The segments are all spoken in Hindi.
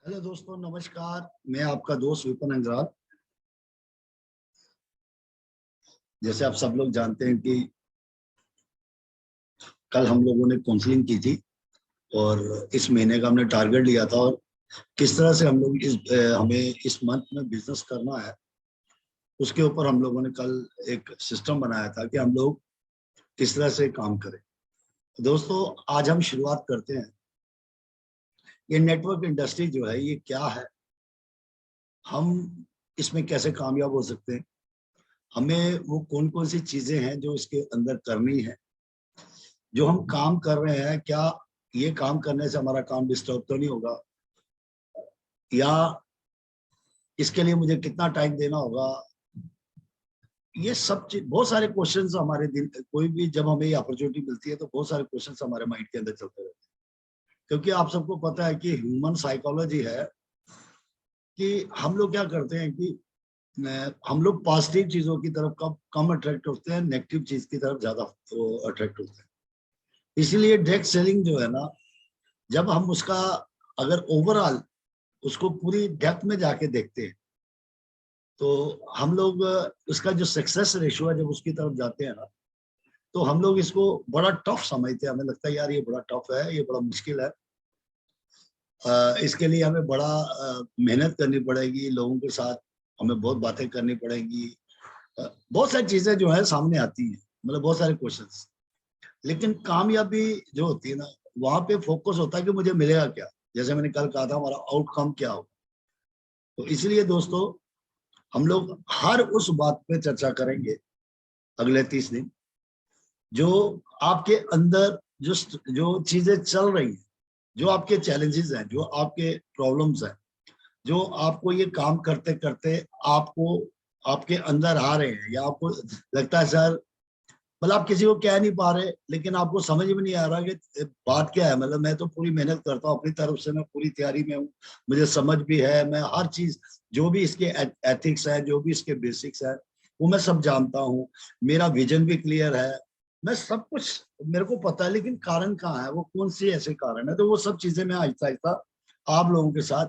हेलो दोस्तों, नमस्कार। मैं आपका दोस्त विपिन अंग्राल। जैसे आप सब लोग जानते हैं कि कल हम लोगों ने काउंसलिंग की थी और इस महीने का हमने टारगेट लिया था और किस तरह से हम लोग हमें इस मंथ में बिजनेस करना है, उसके ऊपर हम लोगों ने कल एक सिस्टम बनाया था कि हम लोग किस तरह से काम करें। दोस्तों, आज हम शुरुआत करते हैं। ये नेटवर्क इंडस्ट्री जो है, ये क्या है, हम इसमें कैसे कामयाब हो सकते हैं, हमें वो कौन कौन सी चीजें हैं जो इसके अंदर करनी है, जो हम काम कर रहे हैं, क्या ये काम करने से हमारा काम डिस्टर्ब तो नहीं होगा, या इसके लिए मुझे कितना टाइम देना होगा। ये सब चीज, बहुत सारे क्वेश्चंस हमारे दिन, कोई भी जब हमें ये अपॉर्चुनिटी मिलती है तो बहुत सारे क्वेश्चंस हमारे माइंड के अंदर चलते रहते हैं। क्योंकि आप सबको पता है कि ह्यूमन साइकोलॉजी है कि हम लोग क्या करते हैं कि हम लोग पॉजिटिव चीजों की तरफ कम अट्रैक्ट होते हैं, नेगेटिव चीज की तरफ ज्यादा अट्रैक्ट होते हैं। इसीलिए डायरेक्ट सेलिंग जो है ना, जब हम उसका अगर ओवरऑल उसको पूरी डेप्थ में जाके देखते हैं तो हम लोग उसका जो सक्सेस रेशियो है, जब उसकी तरफ जाते हैं ना, तो हम लोग इसको बड़ा टफ समझते हैं। हमें लगता है यार ये बड़ा टफ है, ये बड़ा मुश्किल है, इसके लिए हमें बड़ा मेहनत करनी पड़ेगी, लोगों के साथ हमें बहुत बातें करनी पड़ेगी, बहुत सारी चीजें जो है सामने आती हैं, मतलब बहुत सारे क्वेश्चंस। लेकिन कामयाबी जो होती है ना, वहां पे फोकस होता है कि मुझे मिलेगा क्या। जैसे मैंने कल कहा था, हमारा आउटकम क्या होगा। तो इसलिए दोस्तों, हम लोग हर उस बात पे चर्चा करेंगे अगले 30 दिन, जो आपके अंदर जो जो चीजें चल रही हैं, जो आपके चैलेंजेस हैं, जो आपके प्रॉब्लम्स हैं, जो आपको ये काम करते करते आपको आपके अंदर आ रहे हैं, या आपको लगता है सर, मतलब आप किसी को कह नहीं पा रहे, लेकिन आपको समझ में नहीं आ रहा कि बात क्या है। मतलब मैं तो पूरी मेहनत करता हूँ अपनी तरफ से, मैं पूरी तैयारी में हूँ, मुझे समझ भी है, मैं हर चीज जो भी इसके एथिक्स है, जो भी इसके बेसिक्स है, वो मैं सब जानता हूँ, मेरा विजन भी क्लियर है, मैं सब कुछ मेरे को पता है। लेकिन कारण कहाँ है, वो कौन सी ऐसे कारण है, तो वो सब चीजें मैं आहिस्ता आहिस्ता आप लोगों के साथ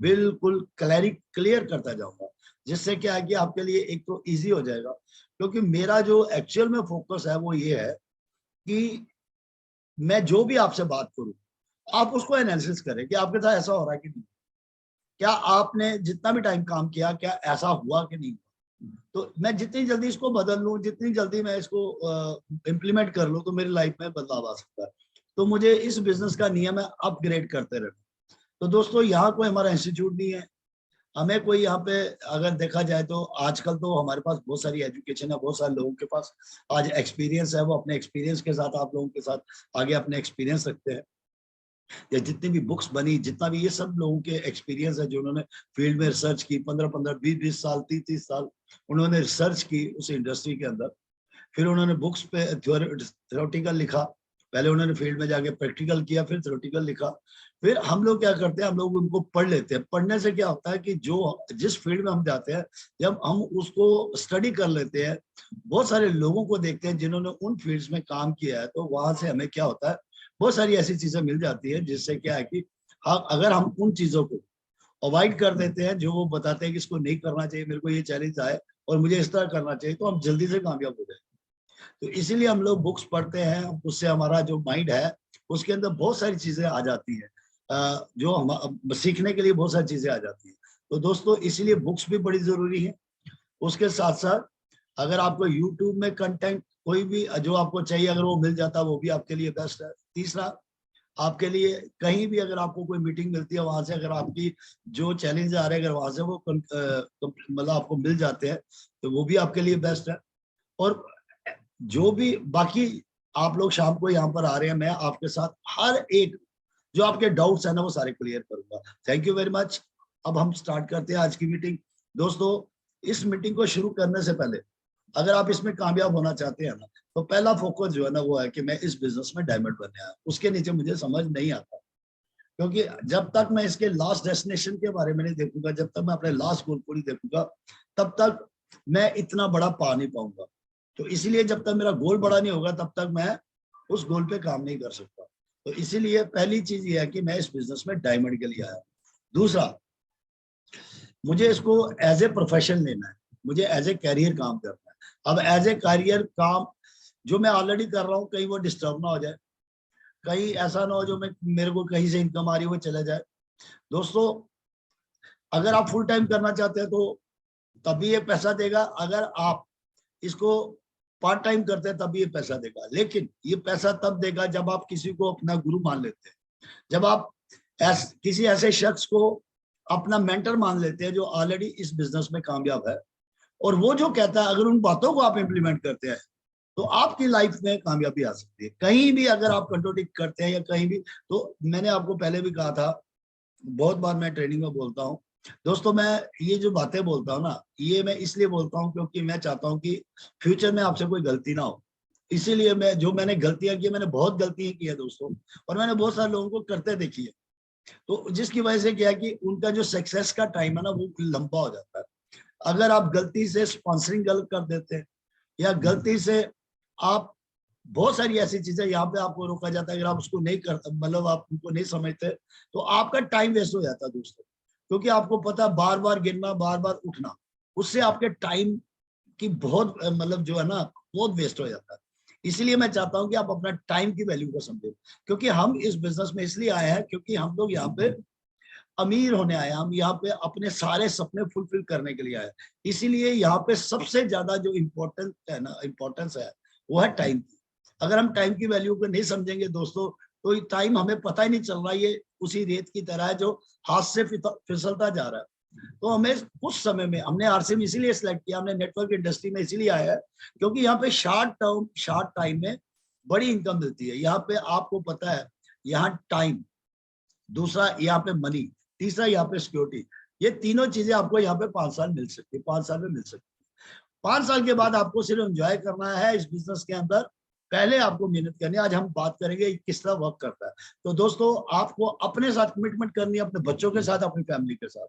बिल्कुल क्लियर करता जाऊंगा, जिससे क्या है कि आपके लिए एक तो इजी हो जाएगा। क्योंकि मेरा जो एक्चुअल में फोकस है वो ये है कि मैं जो भी आपसे बात करूं, आप उसको एनालिसिस करें कि आपके साथ ऐसा हो रहा है कि नहीं, क्या आपने जितना भी टाइम काम किया, क्या ऐसा हुआ कि नहीं। तो मैं जितनी जल्दी इसको बदल लूं, जितनी जल्दी मैं इसको इम्प्लीमेंट कर लूं, तो मेरी लाइफ में बदलाव आ सकता है। तो मुझे इस बिजनेस का नियम है अपग्रेड करते रहना। तो दोस्तों, यहाँ कोई हमारा इंस्टीट्यूट नहीं है, हमें कोई यहाँ पे, अगर देखा जाए तो आजकल तो हमारे पास बहुत सारी एजुकेशन है, बहुत सारे लोगों के पास आज एक्सपीरियंस है, वो अपने एक्सपीरियंस के साथ आप लोगों के साथ आगे अपने एक्सपीरियंस रखते हैं। या जितनी भी बुक्स बनी, जितना भी, ये सब लोगों के एक्सपीरियंस है, जो उन्होंने फील्ड में रिसर्च की, 15-15, 20-20 साल, 30-30 साल उन्होंने रिसर्च की उस इंडस्ट्री के अंदर। फिर उन्होंने बुक्स पे थ्योरेटिकल लिखा, पहले उन्होंने फील्ड में जाके प्रैक्टिकल किया, फिर थ्योरेटिकल लिखा। फिर हम लोग क्या करते हैं, हम लोग उनको पढ़ लेते हैं। पढ़ने से क्या होता है कि जो जिस फील्ड में हम जाते हैं, जब हम उसको स्टडी कर लेते हैं, बहुत सारे लोगों को देखते हैं जिन्होंने उन फील्ड्स में काम किया है, तो वहां से हमें क्या होता है, बहुत सारी ऐसी चीजें मिल जाती है, जिससे क्या है कि अगर हम उन चीजों को अवॉइड कर देते हैं जो वो बताते हैं कि इसको नहीं करना चाहिए, मेरे को ये चैलेंज आए और मुझे इस तरह करना चाहिए, तो हम जल्दी से कामयाब हो जाए। तो इसीलिए हम लोग बुक्स पढ़ते हैं, उससे हमारा जो माइंड है उसके अंदर बहुत सारी चीजें आ जाती है, जो हम सीखने के लिए बहुत सारी चीजें आ जाती है। तो दोस्तों, इसीलिए बुक्स भी बड़ी जरूरी है। उसके साथ साथ अगर आपको यूट्यूब में कंटेंट कोई भी जो आपको चाहिए, अगर वो मिल जाता है, वो भी आपके लिए बेस्ट है। तीसरा, आपके लिए कहीं भी अगर आपको कोई मीटिंग मिलती है, वहां से अगर आपकी जो चैलेंज आ रहे हैं, अगर वहां से वो मतलब आपको मिल जाते हैं, तो वो भी आपके लिए बेस्ट है। और जो भी बाकी आप लोग शाम को यहाँ पर आ रहे हैं, मैं आपके साथ हर एक जो आपके डाउट्स है ना, वो सारे क्लियर करूंगा। Thank you very much. अब हम स्टार्ट करते हैं आज की मीटिंग। दोस्तों, इस मीटिंग को शुरू करने से पहले, अगर आप इसमें कामयाब होना चाहते हैं ना, तो पहला फोकस जो है ना, वो है कि मैं इस बिजनेस में डायमंड बनने आया, उसके नीचे मुझे समझ नहीं आता। क्योंकि जब तक मैं इसके लास्ट डेस्टिनेशन के बारे में नहीं देखूंगा, जब तक मैं अपने लास्ट गोल को नहीं देखूंगा, तब तक मैं इतना बड़ा पा नहीं पाऊंगा। तो इसीलिए जब तक मेरा गोल बड़ा नहीं होगा, तब तक मैं उस गोल पे काम नहीं कर सकता। तो इसीलिए पहली चीज ये है कि मैं इस बिजनेस में डायमंड के लिए आया। दूसरा, मुझे इसको एज ए प्रोफेशन लेना है, मुझे एज ए कैरियर काम करना है। अब एज ए कैरियर काम जो मैं ऑलरेडी कर रहा हूँ, कहीं वो डिस्टर्ब ना हो जाए, कहीं ऐसा ना हो जो मैं मेरे को कहीं से इनकम आ रही है वो चला जाए। दोस्तों, अगर आप फुल टाइम करना चाहते हैं तो तभी ये पैसा देगा, अगर आप इसको पार्ट टाइम करते हैं तभी ये पैसा देगा। लेकिन ये पैसा तब देगा जब आप किसी को अपना गुरु मान लेते हैं, जब आप किसी ऐसे शख्स को अपना मेंटर मान लेते हैं जो ऑलरेडी इस बिजनेस में कामयाब है, और वो जो कहता है अगर उन बातों को आप इंप्लीमेंट करते हैं तो आपकी लाइफ में कामयाबी आ सकती है। कहीं भी अगर आप कंट्रोडिक्ट करते हैं या कहीं भी, तो मैंने आपको पहले भी कहा था, बहुत बार मैं ट्रेनिंग में बोलता हूँ दोस्तों, मैं ये जो बातें बोलता हूँ ना, ये मैं इसलिए बोलता हूँ क्योंकि मैं चाहता हूँ कि फ्यूचर में आपसे कोई गलती ना हो। इसीलिए मैंने गलतियां की, मैंने बहुत गलतियां की है दोस्तों, और मैंने बहुत सारे लोगों को करते देखी है, तो जिसकी वजह से क्या है कि उनका जो सक्सेस का टाइम है ना वो लंबा हो जाता है। अगर आप गलती से स्पॉन्सरिंग गलत कर देते हैं, या गलती से आप, बहुत सारी ऐसी चीजें यहाँ पे आपको रोका जाता है, अगर आप उसको नहीं करते, मतलब आप उनको नहीं समझते, तो आपका टाइम वेस्ट हो जाता है दोस्तों। क्योंकि आपको पता, बार बार गिरना, बार बार उठना, उससे आपके टाइम की बहुत मतलब जो है ना बहुत वेस्ट हो जाता है। इसलिए मैं चाहता हूं कि आप अपना टाइम की वैल्यू को समझें, क्योंकि हम इस बिजनेस में इसलिए आए हैं क्योंकि हम लोग यहाँ पे अमीर होने आए, हम यहाँ पे अपने सारे सपने फुलफिल करने के लिए आए। इसीलिए यहाँ पे सबसे ज्यादा जो इम्पोर्टेंट है ना, इम्पोर्टेंस है, वो है टाइम की। अगर हम टाइम की वैल्यू को नहीं समझेंगे दोस्तों, तो टाइम हमें पता ही नहीं चल रहा, ये उसी रेत की तरह है जो हाथ से फिसलता जा रहा है। तो हमें कुछ समय में, हमने आरसीएम इसीलिए सिलेक्ट किया, हमने नेटवर्क इंडस्ट्री में इसीलिए आया है क्योंकि यहाँ पे शॉर्ट टाइम में बड़ी इनकम मिलती है। यहाँ पे आपको पता है, यहाँ टाइम, दूसरा यहाँ पे मनी, तीसरा यहाँ पे सिक्योरिटी, ये तीनों चीजें आपको यहाँ पे 5 साल मिल सकती है, 5 साल में मिल सकती है। 5 साल के बाद आपको सिर्फ एंजॉय करना है इस बिजनेस के अंदर, पहले आपको मेहनत करनी है। आज हम बात करेंगे किस तरह वर्क करता है। तो दोस्तों, आपको अपने साथ कमिटमेंट करनी है, अपने बच्चों के साथ, अपनी फैमिली के साथ।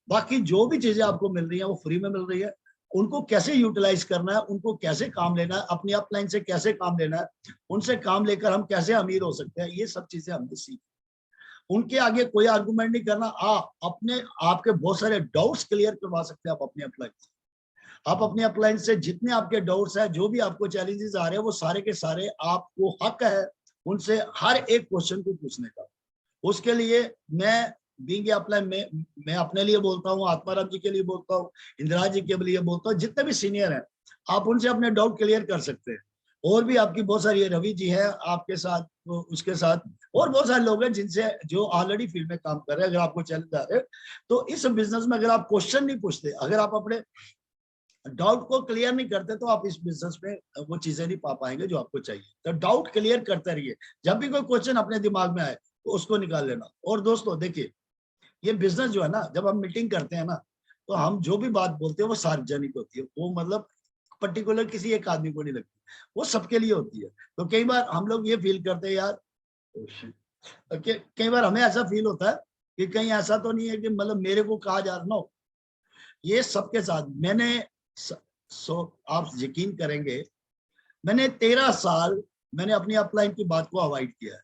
बाकी जो भी चीजें आपको मिल रही है वो फ्री में मिल रही है, उनको कैसे यूटिलाइज करना है, उनको कैसे काम लेना है, अपनी अपलाइन से कैसे काम लेना है, उनसे काम लेकर हम कैसे अमीर हो सकते हैं, ये सब चीजें हमने सीखी। उनके आगे कोई आर्गुमेंट नहीं करना, अपने आपके बहुत सारे डाउट्स क्लियर करवा सकते हैं आप अपने अपलाइन से। आप अपने अपलाइन से जितने आपके डाउट्स है, जो भी आपको चैलेंजेस आ रहे हैं, वो सारे के सारे आपको हक है उनसे हर एक क्वेश्चन को पूछने का। उसके लिए मैं बीइंग अपलाइन में, मैं अपने लिए बोलता हूँ, आत्माराम जी के लिए बोलता हूँ, इंदिरा जी के लिए बोलता हूँ, जितने भी सीनियर हैं आप उनसे अपने डाउट क्लियर कर सकते हैं। और भी आपकी बहुत सारी, रवि जी है आपके साथ, तो उसके साथ और बहुत सारे लोग हैं जिनसे, जो ऑलरेडी फील्ड में काम कर रहे हैं। अगर आपको चैलेंज आ रहे हैं तो इस बिजनेस में अगर आप क्वेश्चन नहीं पूछते, अगर आप अपने डाउट को क्लियर नहीं करते, तो आप इस बिजनेस में वो चीजें नहीं पा पाएंगे जो आपको चाहिए। तो डाउट क्लियर करते रहिए, जब भी कोई क्वेश्चन अपने दिमाग में आए तो उसको निकाल लेना। और दोस्तों देखिए, ये बिजनेस जो है ना, जब हम मीटिंग करते हैं ना, तो हम जो भी बात बोलते हैं वो सार्वजनिक होती है, वो मतलब पर्टिकुलर किसी एक आदमी को नहीं लगती, वो सबके लिए होती है। तो कई बार हम लोग ये फील करते हैं यार, कई बार हमें ऐसा फील होता है कि कहीं ऐसा तो नहीं है कि मतलब मेरे को कहा जा रहा ना हो। ये सबके साथ मैंने आप यकीन करेंगे, मैंने 13 साल मैंने अपनी अपलाइन की बात को अवॉइड किया है।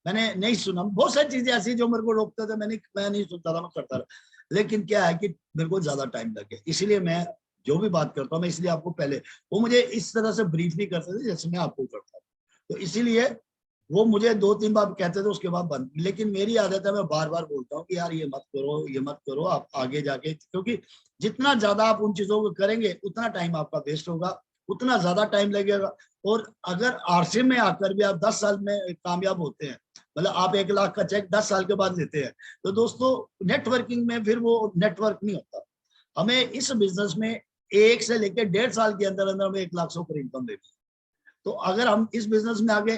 मैंने नहीं सुना, बहुत सारी चीजें ऐसी जो मेरे को रोकते थे, मैं नहीं सुनता था, मैं करता रहा। लेकिन क्या है कि मेरे को ज्यादा टाइम लग गया, इसलिए मैं जो भी बात करता हूँ, मैं इसलिए आपको पहले, वो मुझे इस तरह से ब्रीफ नहीं करते थे जैसे मैं आपको करता हूँ। तो इसीलिए वो मुझे 2-3 बार कहते थे, उसके बाद बंद। लेकिन मेरी आदत है, मैं बार बार बोलता हूँ कि यार ये मत करो, ये मत करो, आप आगे जाके, क्योंकि जितना ज्यादा आप उन चीजों को करेंगे उतना टाइम आपका वेस्ट होगा, उतना ज्यादा टाइम लगेगा। और अगर आरसी में आकर भी आप 10 साल में कामयाब होते हैं, मतलब आप 1 लाख का चेक 10 साल के बाद लेते हैं, तो दोस्तों नेटवर्किंग में फिर वो नेटवर्क नहीं होता। हमें इस बिजनेस में 1 से लेकर 1.5 साल के अंदर अंदर हमें 1 लाख से ऊपर इनकम देनी है। तो अगर हम इस बिजनेस में आगे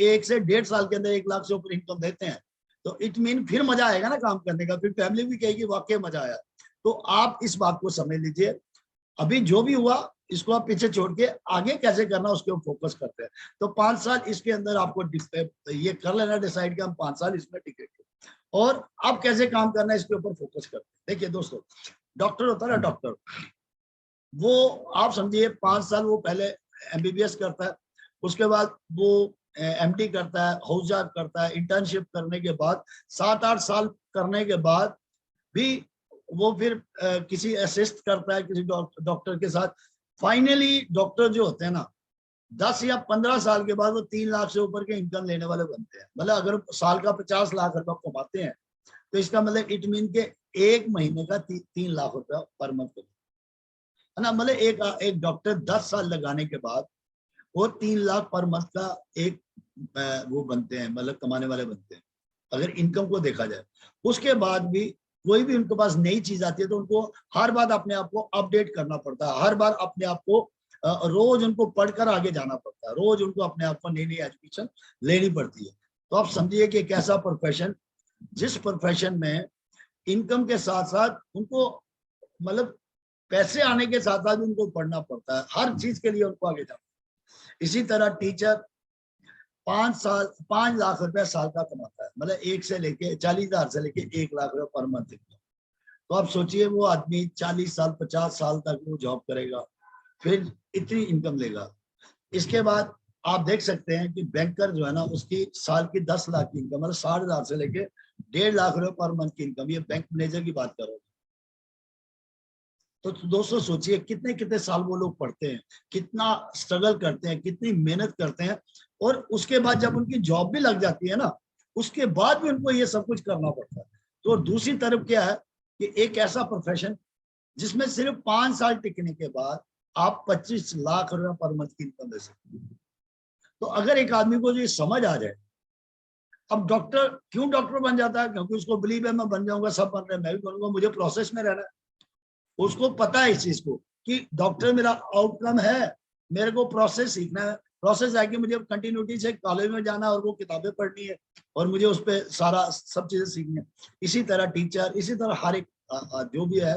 1 से 1.5 साल के अंदर 1 लाख से ऊपर इनकम देते हैं, तो इट मीन फिर मजा आएगा ना काम करने का, फिर फैमिली भी कहेगी वाकई मजा आया। तो आप इस बात को समझ लीजिए, अभी जो भी हुआ इसको आप पीछे छोड़ के आगे कैसे करना उसके ऊपर फोकस करते हैं। तो 5 साल इसके अंदर आपको ये कर लेना डिसाइड कि हम 5 साल इसमें टिके, और अब कैसे काम करना है इसके ऊपर फोकस करते हैं। देखिए दोस्तों, डॉक्टर होता है ना, डॉक्टर, वो आप समझिए 5 साल वो पहले एमबीबीएस करता है, उसके बाद वो एमडी करता है, हाउस जॉब करता है, इंटर्नशिप करने के बाद 7-8 साल करने के बाद भी वो फिर किसी असिस्ट करता है किसी डॉक्टर के साथ। फाइनली डॉक्टर जो होते हैं ना 10 या 15 साल के बाद वो 3 लाख से ऊपर के इनकम लेने वाले बनते हैं। मतलब अगर साल का 50 लाख रुपया कमाते हैं तो इसका मतलब इट मीन के एक महीने का 3 लाख रुपया पर मंथ है ना। मतलब एक डॉक्टर 10 साल लगाने के बाद वो 3 लाख पर मंथ का एक वो बनते हैं, मतलब कमाने वाले बनते हैं अगर इनकम को देखा जाए। उसके बाद भी कोई भी उनके पास नई चीज आती है तो उनको हर बार अपने आप को अपडेट करना पड़ता है, हर बार अपने आप को रोज उनको पढ़कर आगे जाना पड़ता है, रोज उनको अपने आप को नई नई एजुकेशन लेनी पड़ती है। तो आप समझिए कि एक ऐसा प्रोफेशन जिस प्रोफेशन में इनकम के साथ साथ उनको मतलब पैसे आने के साथ साथ उनको पढ़ना पड़ता है, हर चीज के लिए उनको आगे जाना। इसी तरह टीचर 5 लाख रुपया साल का कमाता है, मतलब 1 से लेके 40,000 से लेके 1 लाख रुपया पर मंथ। तो आप सोचिए वो आदमी 40 साल 50 साल तक वो जॉब करेगा फिर इतनी इनकम लेगा। इसके बाद आप देख सकते हैं कि बैंकर जो है ना उसकी साल की 10 लाख की इनकम, मतलब 60,000 से लेके 1.5 लाख रुपए पर मंथ की इनकम, ये बैंक मैनेजर की बात कर रहा हूँ। तो दोस्तों सोचिए कितने कितने साल वो लोग पढ़ते हैं, कितना स्ट्रगल करते हैं, कितनी मेहनत करते हैं, और उसके बाद जब उनकी जॉब भी लग जाती है ना उसके बाद भी उनको ये सब कुछ करना पड़ता है। तो दूसरी तरफ क्या है कि एक ऐसा प्रोफेशन जिसमें सिर्फ 5 साल टिकने के बाद आप 25 लाख रुपए पर मंथ की इनकम दे सकते हैं। तो अगर एक आदमी को ये समझ आ जाए, अब डॉक्टर क्यों डॉक्टर बन जाता है, क्योंकि उसको बिलीव है मैं बन जाऊंगा, सब बन रहे हैं मैं भी बनूंगा, मुझे प्रोसेस में रहना है। उसको पता है इस चीज को कि डॉक्टर मेरा आउटकम है, मेरे को प्रोसेस सीखना है। प्रोसेस है कि मुझे कंटिन्यूटी से कॉलेज में जाना है और वो किताबें पढ़नी है और मुझे उस पर सारा सब चीजें सीखनी है। इसी तरह टीचर, इसी तरह हर एक जो भी है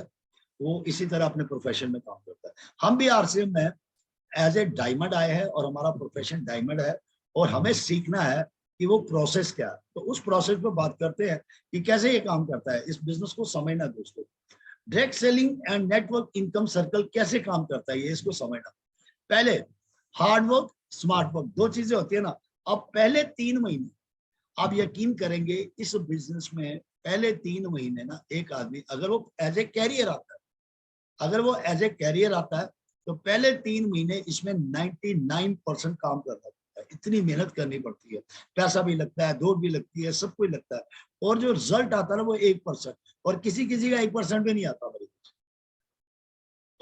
वो इसी तरह अपने प्रोफेशन में काम करता है। हम भी आरसीएम में एज ए डायमंड आए हैं और हमारा प्रोफेशन डायमंड है और हमें सीखना है कि वो प्रोसेस क्या है। तो उस प्रोसेस पर बात करते हैं कि कैसे ये काम करता है। इस बिजनेस को समझना दोस्तों, direct selling and network income circle कैसे काम करता है ये इसको समझना। पहले हार्ड वर्क स्मार्ट वर्क, दो चीजें होती है ना। अब पहले 3 महीने आप यकीन करेंगे इस बिजनेस में, पहले 3 महीने ना एक आदमी अगर वो एज ए कैरियर आता है, अगर वो एज ए कैरियर आता है तो पहले 3 महीने इसमें 99% काम करना पड़ता है, इतनी मेहनत करनी पड़ती है, पैसा भी लगता है, दौड़ भी लगती है, सब कुछ लगता है, और जो रिजल्ट आता है ना वो 1%, और किसी किसी का 1% भी नहीं आता मेरे।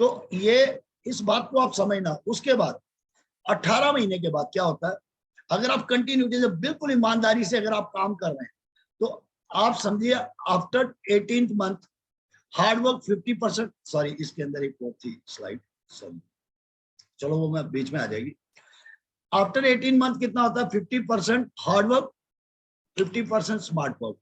तो ये इस बात को आप समझना। उसके बाद 18 महीने के बाद क्या होता है, अगर आप कंटिन्यूटी से बिल्कुल ईमानदारी से अगर आप काम कर रहे हैं तो आप समझिए after 18th month hard work 50%, sorry इसके अंदर एक और थी स्लाइड, सॉरी चलो वो मैं बीच में आ जाएगी। आफ्टर 18 मंथ कितना होता है, 50% हार्ड वर्क 50% स्मार्ट वर्क।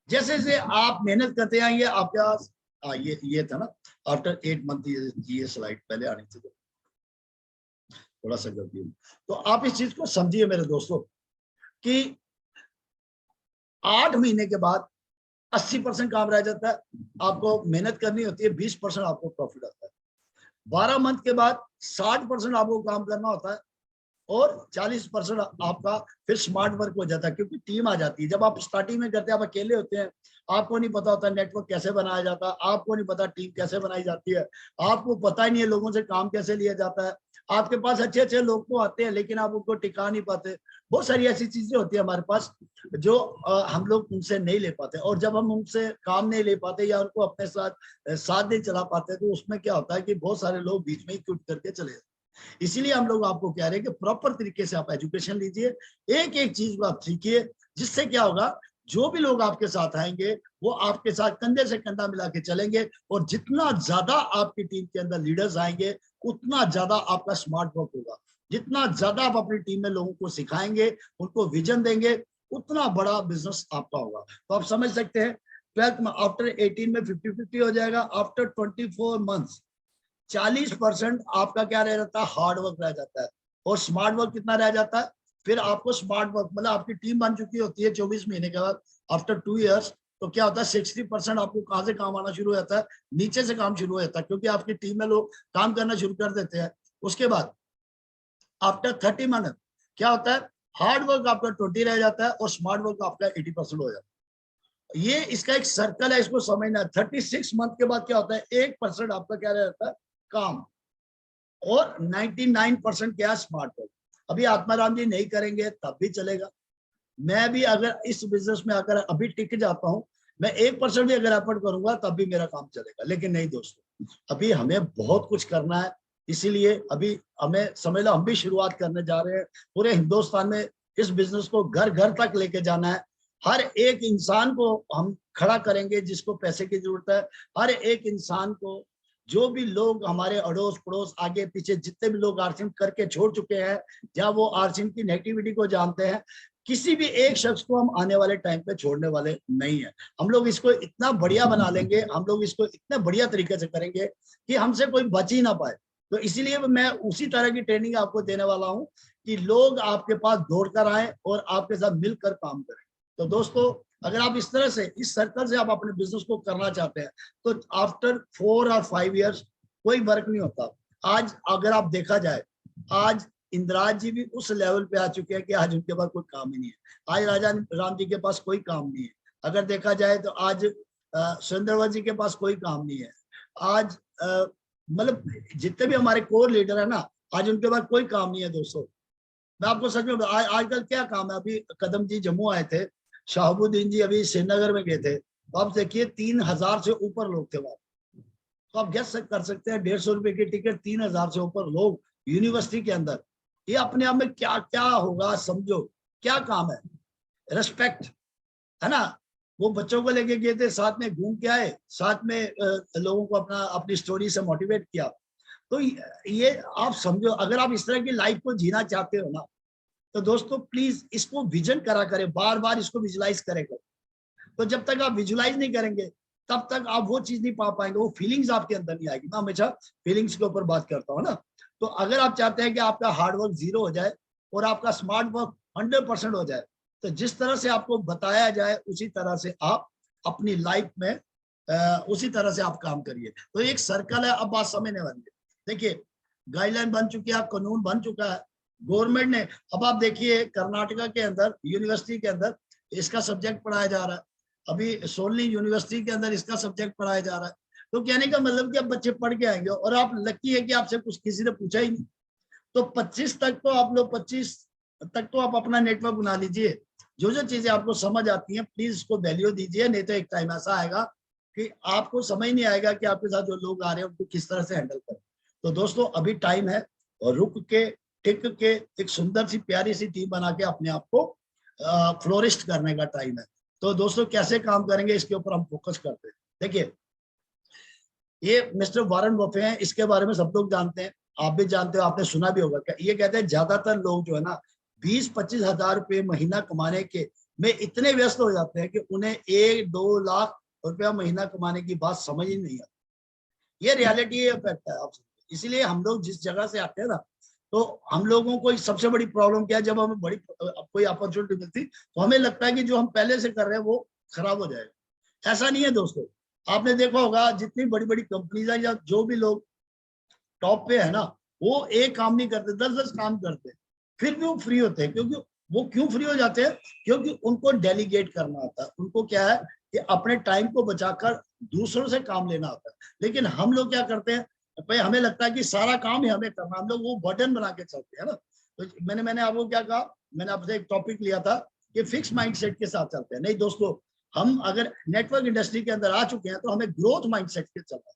जैसे जैसे आप मेहनत करते आएंगे आपके पास ये था ना आफ्टर 8 मंथ, ये स्लाइड पहले आनी थी, थोड़ा सा गलती हुई। तो आप इस चीज को समझिए मेरे दोस्तों कि 8 महीने के बाद 80% काम रह जाता है, आपको मेहनत करनी होती है, 20% आपको प्रॉफिट आता है। 12 मंथ के बाद 60% आपको काम करना होता है और 40% आपका फिर स्मार्ट वर्क हो जाता है, क्योंकि टीम आ जाती है। जब आप स्टार्टिंग में करते हैं आप अकेले होते हैं, आपको नहीं पता होता नेटवर्क कैसे बनाया जाता है, आपको नहीं पता टीम कैसे बनाई जाती है, आपको पता ही नहीं है लोगों से काम कैसे लिया जाता है। आपके पास अच्छे अच्छे लोग तो आते हैं लेकिन आप उनको टिका नहीं पाते। बहुत सारी ऐसी चीजें होती है हमारे पास जो हम लोग उनसे नहीं ले पाते, और जब हम उनसे काम नहीं ले पाते या उनको अपने साथ नहीं चला पाते तो उसमें क्या होता है कि बहुत सारे लोग बीच में ही क्विट करके चले जाते। इसीलिए हम लोग आपको कह रहे हैं कि प्रॉपर तरीके से आप एजुकेशन लीजिए, एक एक चीज को आप सीखिए, जिससे क्या होगा जो भी लोग आपके साथ आएंगे वो आपके साथ कंधे से कंधा मिला के चलेंगे, और जितना ज्यादा आपकी टीम के अंदर लीडर्स आएंगे उतना ज्यादा आपका स्मार्ट वर्क होगा। जितना ज्यादा आप अपनी टीम में लोगों को सिखाएंगे, उनको विजन देंगे, उतना बड़ा बिजनेस आपका होगा। तो आप समझ सकते हैं 12th में आफ्टर 18 में 50-50 हो जाएगा। आफ्टर 24 मंथ्स 40% आपका क्या रह जाता है, हार्ड वर्क रह जाता है, और स्मार्ट वर्क कितना रह जाता है। फिर आपको स्मार्ट वर्क मतलब आपकी टीम बन चुकी होती है 24 महीने के बाद, आफ्टर 2 इयर्स, तो क्या होता है 60% आपको कहां से काम आना शुरू हो जाता है, नीचे से काम शुरू हो जाता है, क्योंकि आपकी टीम में लोग काम करना शुरू कर देते हैं। उसके बाद आफ्टर 30 मंथ क्या होता है, हार्ड वर्क आपका 20 रह जाता है और स्मार्ट वर्क आपका 80% हो जाता है। ये इसका एक सर्कल है, इसको समझना। 36 मंथ के बाद क्या होता है, 1% आपका क्या रहता है, काम, और 99% क्या, स्मार्ट वर्क। अभी आत्माराम जी नहीं करेंगे तब भी चलेगा। मैं भी अगर इस बिजनेस में अगर अभी टिक जाता हूं, मैं 1% भी अगर एफर्ट करूंगा तब भी मेरा काम चलेगा। लेकिन नहीं दोस्तों, अभी हमें बहुत कुछ करना है। इसीलिए अभी हमें समझ लो, हम भी शुरुआत करने जा रहे हैं। पूरे हिंदुस्तान में इस बिजनेस को घर घर तक लेके जाना है। हर एक इंसान को हम खड़ा करेंगे जिसको पैसे की जरूरत है। हर एक इंसान को, जो भी लोग हमारे अड़ोस पड़ोस आगे पीछे जितने भी लोग आरसीएम करके छोड़ चुके हैं, या वो आरसीएम की नेगेटिविटी को जानते हैं, किसी भी एक शख्स को हम आने वाले टाइम पे छोड़ने वाले नहीं है। हम लोग इसको इतना बढ़िया बना लेंगे, हम लोग इसको इतने बढ़िया तरीके से करेंगे कि हमसे कोई बच ही ना पाए। तो इसीलिए मैं उसी तरह की ट्रेनिंग आपको देने वाला हूं कि लोग आपके पास दौड़कर आए और आपके साथ मिलकर काम करें। तो दोस्तों, अगर आप इस तरह से, इस सर्कल से आप अपने बिजनेस को करना चाहते हैं, तो आफ्टर 4 और 5 ईयर्स कोई वर्क नहीं होता। आज अगर आप देखा जाए, आज इंदिराज जी भी उस लेवल पे आ चुके हैं कि आज उनके पास कोई काम ही नहीं है। आज राजा राम जी के पास कोई काम नहीं है। अगर देखा जाए तो आज सुरेंद्र जी के पास कोई काम नहीं है। आज मतलब जितने भी हमारे कोर लीडर है ना, आज उनके पास कोई काम नहीं है दोस्तों। मैं आपको सच में आजकल क्या काम है। अभी कदम जी जम्मू आए थे, शहाबुद्दीन जी अभी श्रीनगर में गए थे, तो आप देखिए 3000 से ऊपर लोग थे वहां। तो आप गेस कर सकते हैं, 150 रुपए की टिकट, 3000 से ऊपर लोग यूनिवर्सिटी के अंदर। ये अपने आप में क्या क्या होगा, समझो क्या काम है। रिस्पेक्ट है ना। वो बच्चों को लेके गए थे, साथ में घूम के आए, साथ में लोगों को अपनी स्टोरी से मोटिवेट किया। तो ये आप समझो, अगर आप इस तरह की लाइफ को जीना चाहते हो ना, तो दोस्तों प्लीज इसको विजन करा करें, बार बार इसको विजुलाइज करें। तो जब तक आप विजुलाइज नहीं करेंगे, तब तक आप वो चीज नहीं पा पाएंगे, वो फीलिंग्स आपके अंदर नहीं आएगी। मैं हमेशा फीलिंग्स के ऊपर बात करता हूँ ना। तो अगर आप चाहते हैं कि आपका हार्डवर्क 0 हो जाए और आपका स्मार्ट वर्क 100% हो जाए, तो जिस तरह से आपको बताया जाए उसी तरह से आप अपनी लाइफ में उसी तरह से आप काम करिए। तो एक सर्कल है, अब बात समझने वाली है। देखिए, गाइडलाइन बन चुकी है, कानून बन चुका है गवर्नमेंट ने। अब आप देखिए, कर्नाटका के अंदर यूनिवर्सिटी के अंदर इसका सब्जेक्ट पढ़ाया जा रहा है। अभी सोलनी यूनिवर्सिटी के अंदर इसका सब्जेक्ट पढ़ाया जा रहा है। तो कहने का मतलब कि अब बच्चे पढ़ के आएंगे, और आप लकी है कि आपसे कुछ किसी ने पूछा ही नहीं। तो 25 तक तो आप लोग 25 तक तो आप अपना नेटवर्क बना लीजिए। जो जो चीजें आपको समझ आती हैं, प्लीज इसको वैल्यू दीजिए। नहीं तो एक टाइम ऐसा आएगा कि आपको समझ नहीं आएगा कि आपके साथ जो लोग आ रहे हैं उनको किस तरह से हैंडल करें। तो दोस्तों, अभी टाइम है, और रुक के टिक के एक सुंदर सी प्यारी सी टीम बना के अपने आप को फ्लोरिस्ट करने का टाइम है। तो दोस्तों, कैसे काम करेंगे इसके ऊपर हम फोकस करते हैं। देखिए, ये मिस्टर वॉरेन बफे हैं, इसके बारे में सब लोग जानते हैं, आप भी जानते हो, आपने सुना भी होगा। ये कहते हैं ज्यादातर लोग जो है ना, 20-25 हजार रुपये महीना कमाने के में इतने व्यस्त हो जाते हैं कि उन्हें 1-2 लाख रुपया महीना कमाने की बात समझ ही नहीं आती। ये रियलिटी है, फैक्ट है आप। इसीलिए हम लोग जिस जगह से आते हैं ना, तो हम लोगों को सबसे बड़ी प्रॉब्लम क्या है, जब हमें बड़ी कोई अपॉर्चुनिटी मिलती तो हमें लगता है कि जो हम पहले से कर रहे हैं वो खराब हो जाएगा। ऐसा नहीं है दोस्तों। आपने देखा होगा, जितनी बड़ी बड़ी कंपनीज है या जो भी लोग टॉप पे है ना, वो एक काम नहीं करते, 10-10 काम करते हैं, फिर भी वो फ्री होते हैं। क्योंकि वो क्यों फ्री हो जाते हैं? क्योंकि उनको डेलीगेट करना आता है। उनको क्या है कि अपने टाइम को बचाकर दूसरों से काम लेना आता है। लेकिन हम लोग क्या करते हैं, भाई हमें लगता है कि सारा काम ही हमें करना, हम लोग वो बर्डन बना के चलते हैं ना। तो मैंने आपको क्या कहा, मैंने आपसे एक टॉपिक लिया था कि फिक्स माइंडसेट के साथ चलते हैं। नहीं दोस्तों, हम अगर नेटवर्क इंडस्ट्री के अंदर आ चुके हैं तो हमें ग्रोथ माइंडसेट के चलना है।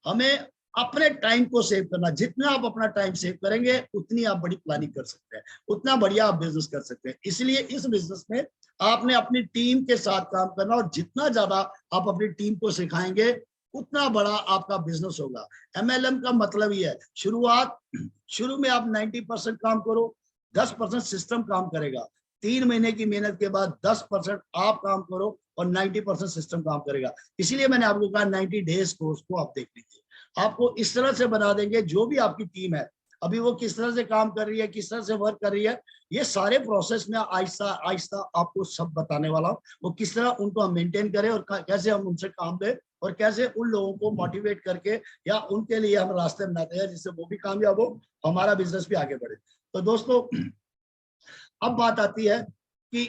हमें अपने टाइम को सेव करना। जितना आप अपना टाइम सेव करेंगे, उतनी आप बड़ी प्लानिंग कर सकते हैं, उतना बढ़िया आप बिजनेस कर सकते हैं। इसलिए इस बिजनेस में आपने अपनी टीम के साथ काम करना, और जितना ज्यादा आप अपनी टीम को सिखाएंगे, उतना बड़ा आपका बिजनेस होगा। एमएलएम का मतलब ही है, शुरू में आप 90% काम करो, 10% सिस्टम काम करेगा। 3 महीने की मेहनत के बाद 10% आप काम करो और 90% सिस्टम काम करेगा। इसीलिए मैंने आपको कहा 90 डेज कोर्स को आप देख लीजिए। आपको इस तरह से बना देंगे, जो भी आपकी टीम है अभी वो किस तरह से काम कर रही है, किस तरह से वर्क कर रही है, ये सारे प्रोसेस में आहिस्ता आहिस्ता आपको सब बताने वाला हूँ। वो किस तरह उनको हम मेंटेन करें, और कैसे हम उनसे काम लें, और कैसे उन लोगों को मोटिवेट करके या उनके लिए हम रास्ते बनाते हैं जिससे वो भी कामयाब हो, हमारा बिजनेस भी आगे बढ़े। तो दोस्तों, अब बात आती है कि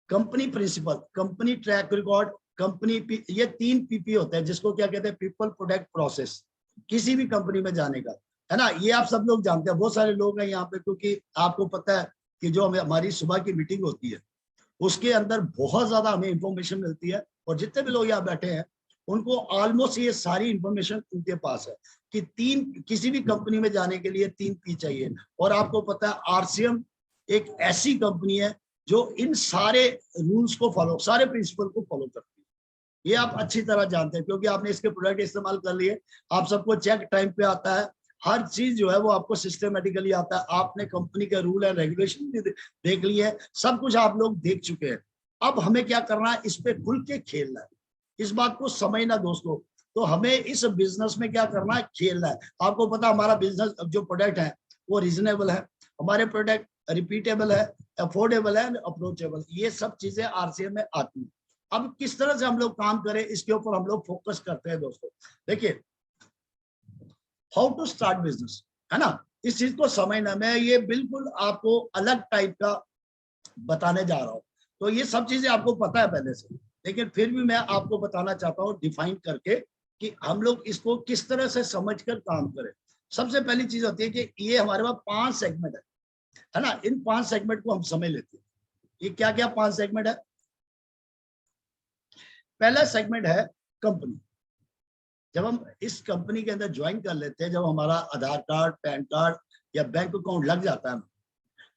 company principal, company track record, company ये 3 पीपी होते हैं, जिसको क्या कहते हैं, पीपल प्रोडक्ट प्रोसेस, किसी भी कंपनी में जाने का, है ना। ये आप सब लोग जानते हैं, बहुत सारे लोग हैं यहाँ पे, क्योंकि आपको पता है कि जो हमारी सुबह की मीटिंग होती है उसके अंदर बहुत ज्यादा हमें इंफॉर्मेशन मिलती है, और जितने भी लोग यहाँ बैठे हैं उनको ऑलमोस्ट ये सारी इंफॉर्मेशन उनके पास है कि किसी भी कंपनी में जाने के लिए 3 पी चाहिए। और आपको पता है आरसीएम एक ऐसी कंपनी है जो इन सारे रूल्स को फॉलो, सारे प्रिंसिपल को फॉलो करती है। ये आप अच्छी तरह जानते हैं, क्योंकि आपने इसके प्रोडक्ट इस्तेमाल कर लिए, आप सबको चेक टाइम पे आता है, हर चीज जो है वो आपको सिस्टमेटिकली आता है, आपने कंपनी के रूल एंड रेगुलेशन भी देख लिए है, सब कुछ आप लोग देख चुके हैं। अब हमें क्या करना है, इस पे खुल के खेलना है, इस बात को समझना दोस्तों। तो हमें इस बिजनेस में क्या करना है, खेलना है। आपको पता हमारा बिजनेस जो प्रोडक्ट है वो रीजनेबल है, हमारे प्रोडक्ट रिपीटेबल है, अफोर्डेबल है, अप्रोचेबल, ये सब चीजें आरसीएम में आती है। अब किस तरह से हम लोग काम करें, इसके ऊपर हम लोग फोकस करते हैं दोस्तों। देखिए, हाउ टू स्टार्ट बिजनेस, है ना, इस चीज को समझना, मैं ये बिल्कुल आपको अलग टाइप का बताने जा रहा हूँ। तो ये सब चीजें आपको पता है पहले से, लेकिन फिर भी मैं आपको बताना चाहता हूँ डिफाइन करके कि हम लोग इसको किस तरह से समझकर काम करें। सबसे पहली चीज होती है कि ये हमारे पास 5 सेगमेंट है ना, इन 5 सेगमेंट को हम समझ लेते हैं। ये क्या क्या 5 सेगमेंट है। पहला सेगमेंट है कंपनी। जब हम इस कंपनी के अंदर ज्वाइन कर लेते हैं, जब हमारा आधार कार्ड, पैन कार्ड या बैंक अकाउंट लग जाता है ना,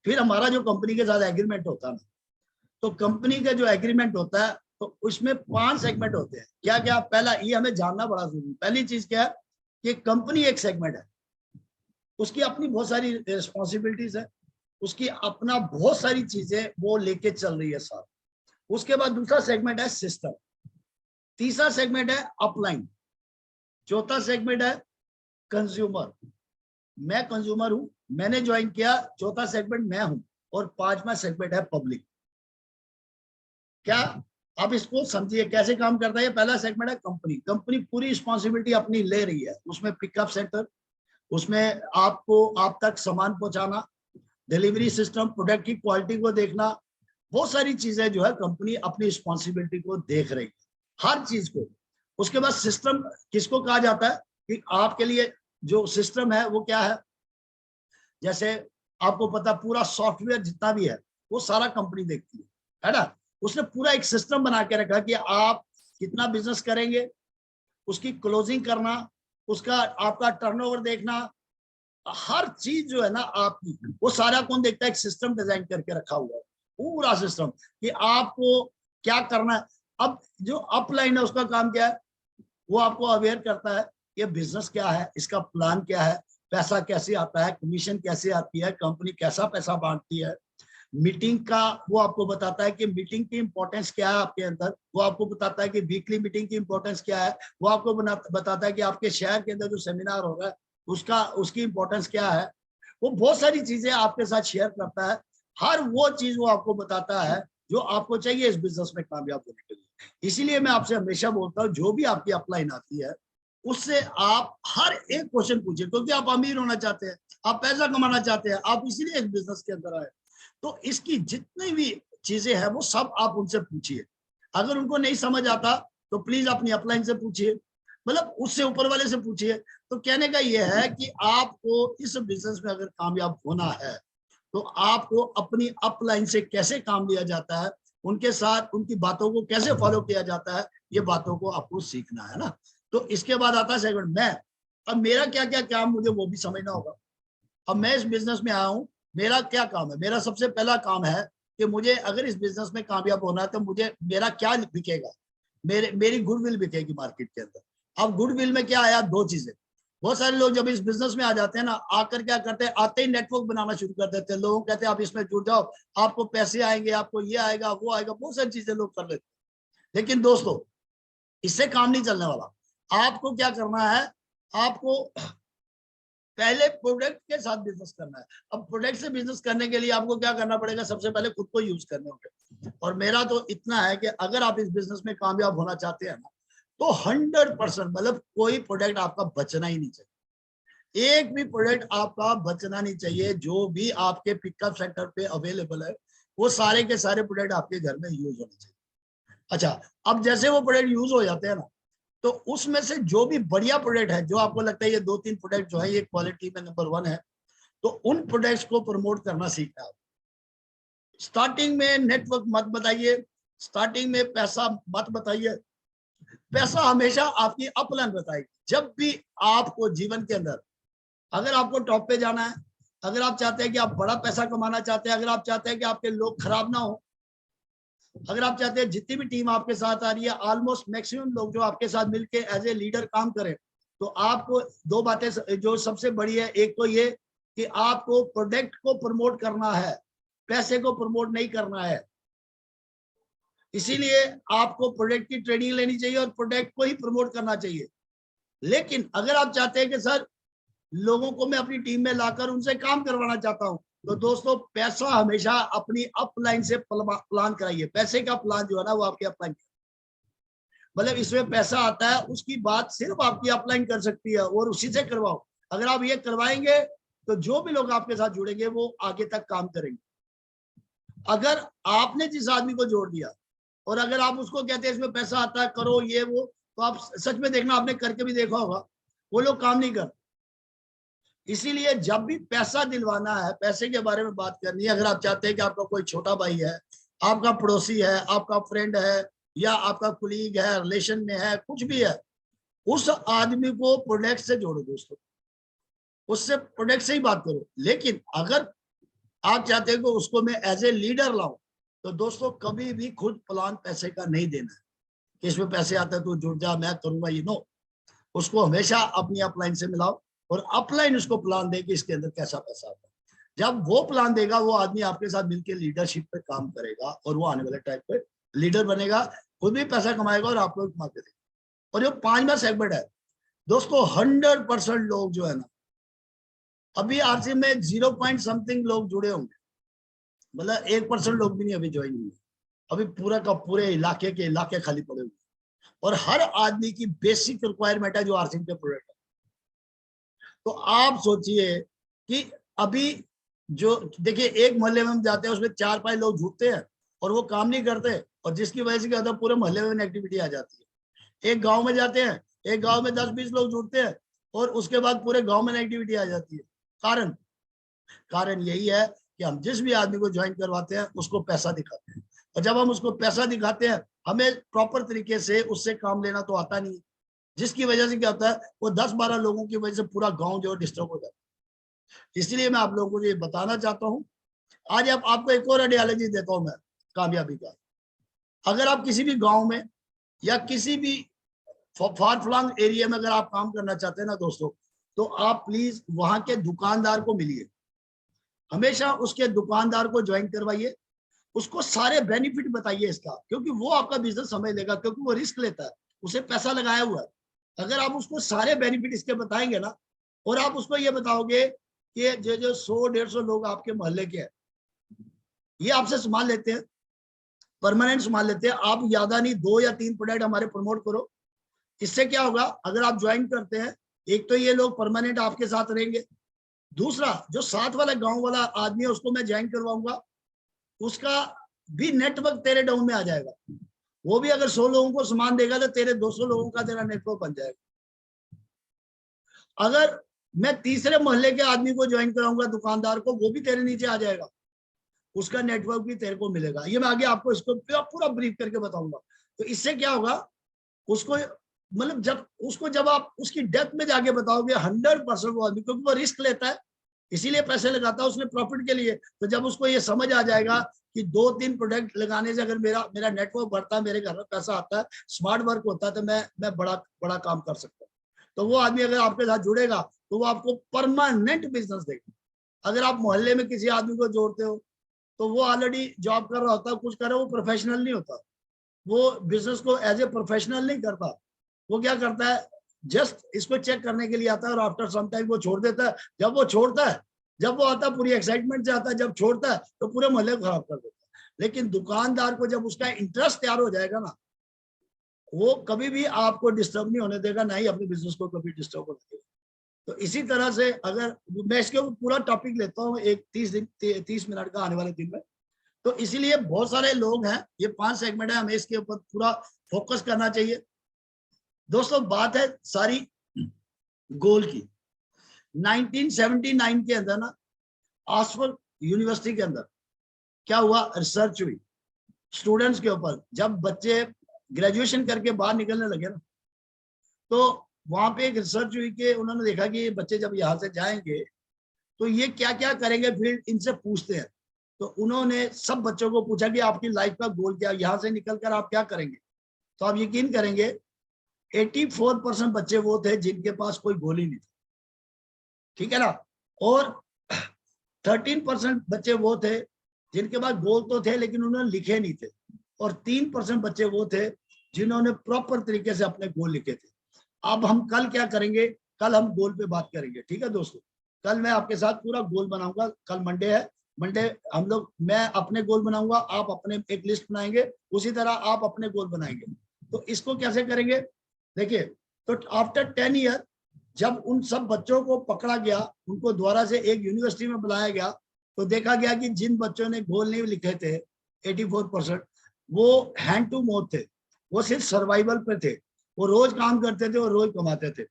फिर हमारा जो कंपनी के साथ एग्रीमेंट होता है ना, तो कंपनी का जो एग्रीमेंट होता है तो उसमें 5 सेगमेंट होते हैं। क्या क्या, पहला ये हमें जानना बड़ा जरूरी। पहली चीज क्या है कि कंपनी एक सेगमेंट है, उसकी अपनी बहुत सारी रिस्पॉन्सिबिलिटीज है, उसकी अपना बहुत सारी चीजें वो लेके चल रही है साथ। उसके बाद दूसरा सेगमेंट है सिस्टम, तीसरा सेगमेंट है अपलाइन, चौथा सेगमेंट है कंज्यूमर, मैं कंज्यूमर हूं, मैंने ज्वाइन किया, चौथा सेगमेंट मैं हूं, और 5वां सेगमेंट है पब्लिक। क्या आप इसको समझिए कैसे काम करता है। पहला सेगमेंट है कंपनी, कंपनी पूरी रिस्पॉन्सिबिलिटी अपनी ले रही है, उसमें पिकअप सेंटर, उसमें आपको आप तक सामान पहुंचाना, डिलीवरी सिस्टम, प्रोडक्ट की क्वालिटी को देखना, बहुत सारी चीजें जो है कंपनी अपनी रिस्पॉन्सिबिलिटी को देख रही है, हर चीज को। उसके बाद सिस्टम किसको कहा जाता है कि आपके लिए जो सिस्टम है वो क्या है, जैसे आपको पता पूरा सॉफ्टवेयर जितना भी है वो सारा कंपनी देखती है ना। उसने पूरा एक सिस्टम बना के रखा कि आप कितना बिजनेस करेंगे, उसकी क्लोजिंग करना, उसका आपका टर्नओवर देखना, हर चीज जो है ना आपकी, वो सारा कौन देखता है, एक सिस्टम डिजाइन करके रखा हुआ है, पूरा सिस्टम कि आपको क्या करना है। अब जो अपलाइन है उसका काम क्या है, वो आपको अवेयर करता है ये बिजनेस क्या है, इसका प्लान क्या है, पैसा कैसे आता है, कमीशन कैसे आती है, कंपनी कैसा पैसा बांटती है, मीटिंग का वो आपको बताता है कि मीटिंग की इंपॉर्टेंस क्या है आपके अंदर, वो आपको बताता है कि वीकली मीटिंग की इंपॉर्टेंस क्या है, वो आपको बताता है कि आपके शहर के अंदर जो सेमिनार हो रहा है उसकी इंपॉर्टेंस क्या है। वो बहुत सारी चीजें आपके साथ शेयर करता है, हर वो चीज वो आपको बताता है जो आपको चाहिए इस बिजनेस में कामयाब होने के लिए। इसीलिए मैं आपसे हमेशा बोलता हूँ, जो भी आपकी अपलाइन आती है उससे आप हर एक क्वेश्चन पूछिए, क्योंकि आप अमीर होना चाहते हैं, आप पैसा कमाना चाहते हैं, आप इसीलिए इस बिजनेस के अंदर आए। तो इसकी जितनी भी चीजें हैं वो सब आप उनसे पूछिए। अगर उनको नहीं समझ आता तो प्लीज अपनी अपलाइन से पूछिए, मतलब उससे ऊपर वाले से पूछिए। तो कहने का यह है कि आपको इस बिजनेस में अगर कामयाब होना है तो आपको अपनी अपलाइन से कैसे काम लिया जाता है, उनके साथ उनकी बातों को कैसे फॉलो किया जाता है, ये बातों को आपको सीखना है ना। तो इसके बाद आता है सेगमेंट मैं। अब मेरा क्या क्या काम, मुझे वो भी समझना होगा। अब मैं इस बिजनेस में आया हूं, मेरा क्या काम है। मेरा सबसे पहला काम है कि मुझे अगर इस बिजनेस में कामयाब होना है तो मुझे मेरा क्या बिकेगा, मेरी गुडविल बिकेगी मार्केट के अंदर। अब गुडविल में क्या आया, 2 चीजें। बहुत सारे लोग जब इस बिजनेस में आ जाते हैं ना, आकर क्या करते हैं, आते ही नेटवर्क बनाना शुरू कर देते हैं, लोगों कहते हैं आप इसमें जुड़ जाओ, आपको पैसे आएंगे, आपको ये आएगा वो आएगा, बहुत सारी चीजें लोग कर लेते हैं। लेकिन दोस्तों इससे काम नहीं चलने वाला। आपको क्या करना है, आपको पहले प्रोडक्ट के साथ बिजनेस करना है। अब प्रोडक्ट से बिजनेस करने के लिए आपको क्या करना पड़ेगा, सबसे पहले खुद को यूज करने होंगे। और मेरा तो इतना है कि अगर आप इस बिजनेस में कामयाब होना चाहते हैं ना, तो 100% मतलब कोई प्रोडक्ट आपका बचना ही नहीं चाहिए, एक भी प्रोडक्ट आपका बचना नहीं चाहिए। जो भी आपके पिकअप सेंटर पे अवेलेबल है वो सारे के सारे प्रोडक्ट आपके घर में यूज होने चाहिए। अच्छा, अब जैसे वो प्रोडक्ट यूज हो जाते हैं ना, तो उसमें से जो भी बढ़िया प्रोडक्ट है, जो आपको लगता है ये 2-3 प्रोडक्ट जो है ये क्वालिटी में नंबर 1 है, तो उन प्रोडक्ट्स को प्रमोट करना सीखना है। स्टार्टिंग में नेटवर्क मत बताइए, स्टार्टिंग में पैसा मत बताइए। पैसा हमेशा आपकी अपलाइन बताएगी। जब भी आपको जीवन के अंदर, अगर आपको टॉप पे जाना है, अगर आप चाहते हैं कि आप बड़ा पैसा कमाना चाहते हैं, अगर आप चाहते हैं कि आपके लोग खराब ना हो, अगर आप चाहते हैं जितनी भी टीम आपके साथ आ रही है, ऑलमोस्ट मैक्सिमम लोग जो आपके साथ मिलके एज ए लीडर काम करें, तो आपको 2 बातें जो सबसे बड़ी है, एक तो ये कि आपको प्रोडक्ट को प्रमोट करना है, पैसे को प्रमोट नहीं करना है। इसीलिए आपको प्रोडक्ट की ट्रेनिंग लेनी चाहिए और प्रोडक्ट को ही प्रमोट करना चाहिए। लेकिन अगर आप चाहते हैं कि सर लोगों को मैं अपनी टीम में लाकर उनसे काम करवाना चाहता हूं, तो दोस्तों पैसा हमेशा अपनी अपलाइन से प्लान कराइए। पैसे का प्लान जो है ना वो आपकी अपलाइन, मतलब इसमें पैसा आता है उसकी बात सिर्फ आपकी अपलाइन कर सकती है और उसी से करवाओ। अगर आप ये करवाएंगे तो जो भी लोग आपके साथ जुड़ेंगे वो आगे तक काम करेंगे। अगर आपने जिस आदमी को जोड़ दिया और अगर आप उसको कहते हैं इसमें पैसा आता है करो ये वो, तो आप सच में देखना, आपने करके भी देखा होगा, वो लोग काम नहीं करते। इसीलिए जब भी पैसा दिलवाना है, पैसे के बारे में बात करनी है, अगर आप चाहते हैं कि आपका कोई छोटा भाई है, आपका पड़ोसी है, आपका फ्रेंड है, या आपका कुलीग है, रिलेशन में है, कुछ भी है, उस आदमी को प्रोडक्ट से जोड़ो दोस्तों, उससे प्रोडक्ट से ही बात करो। लेकिन अगर आप चाहते हैं कि उसको मैं एज ए लीडर लाऊं, तो दोस्तों कभी भी खुद प्लान पैसे का नहीं देना है कि इसमें पैसे आते हैं तो जुड़ जा, मैं करूंगा ये, नो। उसको हमेशा अपनी अपलाइन से मिलाओ और अपलाइन उसको प्लान दे कि इसके अंदर कैसा पैसा आता है। जब वो प्लान देगा, वो आदमी आपके साथ मिलकर लीडरशिप पे काम करेगा और वो आने वाले टाइम पे लीडर बनेगा, खुद भी पैसा कमाएगा और आपको भी कमा के देगा। और ये 5वां सेगमेंट है दोस्तों, 100% लोग जो है ना, अभी आरसी में 0 पॉइंट समथिंग लोग जुड़े होंगे, मतलब 1% लोग भी नहीं अभी ज्वाइन हुए। अभी पूरा का पूरे इलाके के इलाके खाली पड़े हुए, और हर आदमी की बेसिक रिक्वायरमेंट है जो आरसिंग के प्रोडक्ट है। तो आप सोचिए कि अभी जो देखिए, एक मोहल्ले में हम जाते हैं उसमें 4-5 लोग जुटते हैं और वो काम नहीं करते, और जिसकी वजह से क्या होता है, पूरे मोहल्ले में एक्टिविटी आ जाती है। एक गांव में जाते हैं, एक गांव में 10-20 लोग जुटते हैं और उसके बाद पूरे गांव में एक्टिविटी आ जाती है। कारण यही है कि हम जिस भी आदमी को ज्वाइन करवाते हैं उसको पैसा दिखाते हैं, और जब हम उसको पैसा दिखाते हैं, हमें प्रॉपर तरीके से उससे काम लेना तो आता नहीं, जिसकी वजह से क्या होता है, वो 10-12 लोगों की वजह से पूरा गांव जो है डिस्टर्ब हो जाता है। इसलिए मैं आप लोगों को ये बताना चाहता हूँ। आज आपको एक और आइडियोलॉजी देता हूं मैं कामयाबी का। अगर आप किसी भी गांव में या किसी भी फार फ्लंग एरिया में अगर आप काम करना चाहते हैं ना दोस्तों, तो आप प्लीज वहां के दुकानदार को मिलिए, हमेशा उसके दुकानदार को ज्वाइन करवाइए, उसको सारे बेनिफिट बताइए इसका, क्योंकि वो आपका बिजनेस समझ लेगा, क्योंकि वो रिस्क लेता है, उसे पैसा लगाया हुआ है। अगर आप उसको सारे बेनिफिट इसके बताएंगे ना, और आप उसको ये बताओगे कि जो 100-150 लोग आपके मोहल्ले के हैं, ये आपसे सामान लेते हैं, परमानेंट सामान लेते हैं, आप ज्यादा नहीं 2 या 3 प्रोडक्ट हमारे प्रमोट करो। इससे क्या होगा, अगर आप ज्वाइन करते हैं, एक तो ये लोग परमानेंट आपके साथ रहेंगे, दूसरा जो साथ वाला गांव वाला आदमी है उसको मैं ज्वाइन करवाऊंगा, उसका भी नेटवर्क तेरे डाउन में आ जाएगा। वो भी अगर 100 लोगों को सामान देगा तो तेरे 200 लोगों का तेरा नेटवर्क बन जाएगा। अगर मैं तीसरे मोहल्ले के आदमी को ज्वाइन कराऊंगा, दुकानदार को, वो भी तेरे नीचे आ जाएगा, उसका नेटवर्क भी तेरे को मिलेगा। ये मैं आगे आपको इसको पूरा ब्रीफ करके बताऊंगा। तो इससे क्या होगा, उसको मतलब जब आप उसकी डेप्थ में जाके बताओगे 100% वो आदमी, क्योंकि वो रिस्क लेता है इसीलिए पैसे लगाता है उसने प्रॉफिट के लिए। तो जब उसको ये समझ आ जाएगा कि 2-3 प्रोडक्ट लगाने से अगर मेरा नेटवर्क बढ़ता है, मेरे घर में पैसा आता है, स्मार्ट वर्क होता है, तो मैं बड़ा काम कर सकता हूँ, तो वो आदमी अगर आपके साथ जुड़ेगा तो वो आपको परमानेंट बिजनेस देगा। अगर आप मोहल्ले में किसी आदमी को जोड़ते हो तो वो ऑलरेडी जॉब कर रहा होता है, कुछ कर रहा है, वो प्रोफेशनल नहीं होता, वो बिजनेस को एज ए प्रोफेशनल नहीं करता। वो क्या करता है, जस्ट इसको चेक करने के लिए आता है और आफ्टर सम टाइम वो छोड़ देता है। जब वो छोड़ता है, जब वो आता है पूरी एक्साइटमेंट से आता है, जब छोड़ता है तो पूरे मोहल्ले को खराब कर देता है। लेकिन दुकानदार को जब उसका इंटरेस्ट तैयार हो जाएगा ना, वो कभी भी आपको डिस्टर्ब नहीं होने देगा, ना ही अपने बिजनेस को कभी डिस्टर्ब होने देगा। तो इसी तरह से अगर मैं इसके ऊपर पूरा टॉपिक लेता हूँ एक 30 मिनट का आने वाले दिन में, तो इसीलिए बहुत सारे लोग हैं, ये 5 सेगमेंट है, हमें इसके ऊपर पूरा फोकस करना चाहिए। दोस्तों बात है सारी गोल की। 1979 के अंदर ना ऑक्सफोर्ड यूनिवर्सिटी के अंदर क्या हुआ, रिसर्च हुई स्टूडेंट्स के ऊपर। जब बच्चे ग्रेजुएशन करके बाहर निकलने लगे ना, तो वहां पे एक रिसर्च हुई कि उन्होंने देखा कि बच्चे जब यहाँ से जाएंगे तो ये क्या क्या करेंगे फील्ड, इनसे पूछते हैं। तो उन्होंने सब बच्चों को पूछा कि आपकी लाइफ का गोल क्या, यहाँ से निकलकर आप क्या करेंगे। तो आप यकीन करेंगे 84% बच्चे वो थे जिनके पास कोई गोल ही नहीं था, ठीक है ना। और 13% बच्चे वो थे जिनके पास गोल तो थे लेकिन उन्होंने लिखे नहीं थे। और 3% बच्चे वो थे जिन्होंने प्रॉपर तरीके से अपने गोल लिखे थे। अब हम कल क्या करेंगे, कल हम गोल पे बात करेंगे, ठीक है दोस्तों। कल मैं आपके साथ पूरा गोल बनाऊंगा। कल मंडे है, मंडे हम लोग, मैं अपने गोल बनाऊंगा, आप अपने एक लिस्ट बनाएंगे, उसी तरह आप अपने गोल बनाएंगे। तो इसको कैसे करेंगे, देखिए। तो आफ्टर 10 ईयर जब उन सब बच्चों को पकड़ा गया, उनको दोबारा से एक यूनिवर्सिटी में बुलाया गया, तो देखा गया कि जिन बच्चों ने गोल नहीं लिखे थे 84%, वो हैंड टू माउथ थे, वो सिर्फ सर्वाइवल पे थे, वो रोज काम करते थे और रोज कमाते थे।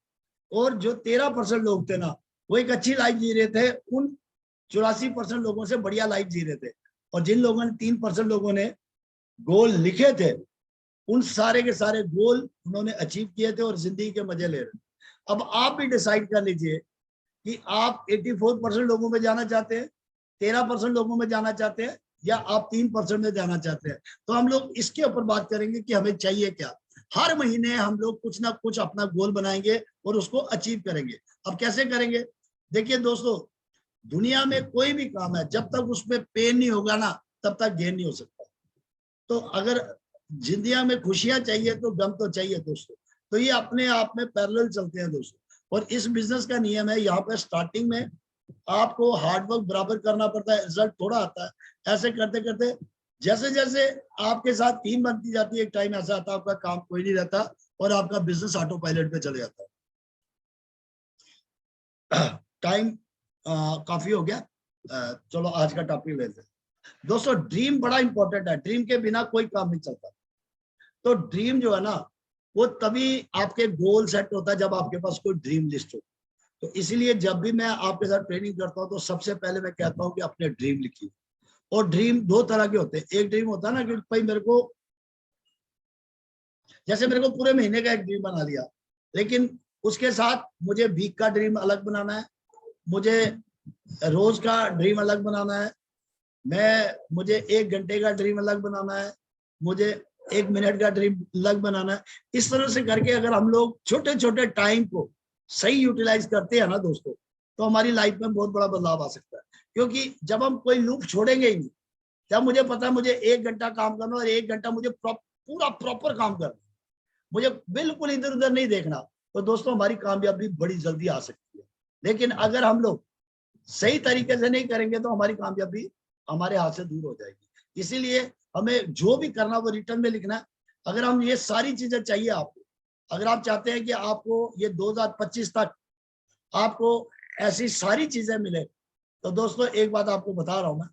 और जो 13% लोग थे ना, वो एक अच्छी लाइफ जी रहे थे, उन 84% लोगों से बढ़िया लाइफ जी रहे थे। और जिन लोगों ने 3% लोगों ने गोल लिखे थे, उन सारे के सारे गोल उन्होंने अचीव किए थे और जिंदगी के मजे ले रहे थे। अब आप भी डिसाइड कर लीजिए कि आप 84% लोगों में जाना चाहते हैं, 13% लोगों में जाना चाहते हैं, या आप 3% में जाना चाहते हैं। तो हम लोग इसके ऊपर बात करेंगे कि हमें चाहिए क्या। हर महीने हम लोग कुछ ना कुछ अपना गोल बनाएंगे और उसको अचीव करेंगे। अब कैसे करेंगे, देखिए दोस्तों, दुनिया में कोई भी काम है, जब तक उसमें पेन नहीं होगा ना, तब तक गेन नहीं हो सकता। तो अगर जिंदगी में खुशियां चाहिए तो गम तो चाहिए दोस्तों। तो ये अपने आप में पैरेलल चलते हैं दोस्तों। और इस बिजनेस का नियम है, यहाँ पे स्टार्टिंग में आपको हार्डवर्क बराबर करना पड़ता है, रिजल्ट थोड़ा आता है। ऐसे करते करते जैसे जैसे आपके साथ टीम बनती जाती है, एक टाइम ऐसा आता है आपका काम कोई नहीं रहता और आपका बिजनेस ऑटो पायलट पे चले जाता है। टाइम काफी हो गया, चलो आज का टॉपिक लेते हैं दोस्तों। ड्रीम बड़ा इंपॉर्टेंट है, ड्रीम के बिना कोई काम नहीं चलता। तो ड्रीम जो है ना, वो तभी आपके गोल सेट होता है जब आपके पास कोई ड्रीम लिस्ट हो। तो इसीलिए जब भी मैं आपके साथ ट्रेनिंग करता हूँ तो सबसे पहले मैं कहता हूँ कि अपने ड्रीम लिखिए। और ड्रीम दो तरह के होते हैं। एक ड्रीम होता है ना कि भाई मेरे को, जैसे मेरे को पूरे महीने का एक ड्रीम बना लिया, लेकिन उसके साथ मुझे वीक का ड्रीम अलग बनाना है, मुझे रोज का ड्रीम अलग बनाना है, मुझे 1 घंटे का ड्रीम अलग बनाना है, मुझे 1 मिनट का ड्रीम अलग बनाना है। इस तरह से करके अगर हम लोग छोटे छोटे टाइम को सही यूटिलाइज करते हैं ना दोस्तों, तो हमारी लाइफ में बहुत बड़ा बदलाव आ सकता है। क्योंकि जब हम कोई लूप छोड़ेंगे ही नहीं, जब मुझे पता है मुझे 1 घंटा काम करना और 1 घंटा मुझे पूरा प्रॉपर काम करना, मुझे बिल्कुल इधर उधर नहीं देखना, तो दोस्तों हमारी कामयाबी बड़ी जल्दी आ सकती है। लेकिन अगर हम लोग सही तरीके से नहीं करेंगे तो हमारी कामयाबी हमारे हाथ से दूर हो जाएगी। इसीलिए हमें जो भी करना वो रिटर्न में लिखना है। अगर हम ये सारी चीजें चाहिए आपको, अगर आप चाहते हैं कि आपको ये 2025 तक आपको ऐसी सारी चीजें मिले, तो दोस्तों एक बात आपको बता रहा हूं मैं,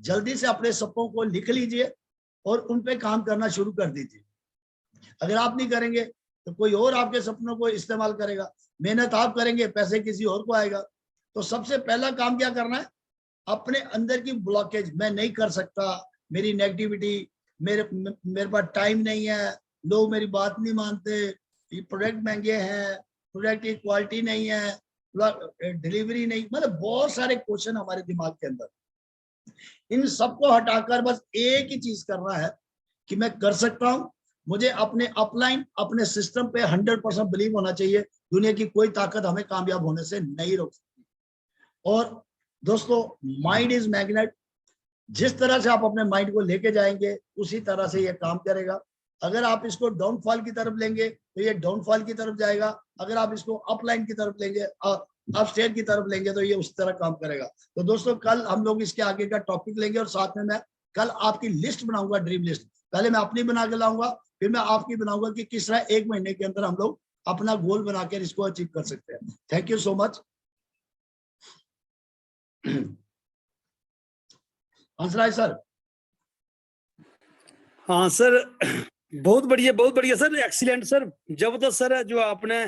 जल्दी से अपने सपनों को लिख लीजिए और उन पे काम करना शुरू कर दीजिए। अगर आप नहीं करेंगे तो कोई और आपके सपनों को इस्तेमाल करेगा। मेहनत आप करेंगे, पैसे किसी और को आएगा। तो सबसे पहला काम क्या करना है, अपने अंदर की ब्लॉकेज, मैं नहीं कर सकता, मेरी नेगेटिविटी, मेरे पास टाइम नहीं है, लोग मेरी बात नहीं मानते, ये प्रोडक्ट महंगे हैं, प्रोडक्ट की क्वालिटी नहीं है, डिलीवरी नहीं, मतलब बहुत सारे क्वेश्चन हमारे दिमाग के अंदर। इन सबको हटाकर बस एक ही चीज करना है कि मैं कर सकता हूं। मुझे अपने अपलाइन, अपने सिस्टम पे 100% बिलीव होना चाहिए। दुनिया की कोई ताकत हमें कामयाब होने से नहीं रोक सकती। और दोस्तों, माइंड इज मैग्नेट। जिस तरह से आप अपने माइंड को लेके जाएंगे उसी तरह से ये काम करेगा। अगर आप इसको डाउनफॉल की तरफ लेंगे तो ये डाउनफॉल की तरफ जाएगा, अगर आप इसको अपलाइन की तरफ लेंगे, अपस्टेयर की तरफ लेंगे, तो ये उस तरह काम करेगा। तो दोस्तों कल हम लोग इसके आगे का टॉपिक लेंगे और साथ में मैं कल आपकी लिस्ट बनाऊंगा, ड्रीम लिस्ट। पहले मैं अपनी बना के लाऊंगा, फिर मैं आपकी बनाऊंगा कि किस तरह 1 महीने के अंदर हम लोग अपना गोल बनाकर इसको अचीव कर सकते हैं। Thank you so much. Hansraj sir. हाँ सर, बहुत बढ़िया सर, एक्सीलेंट सर, जबरदस्त सर जो आपने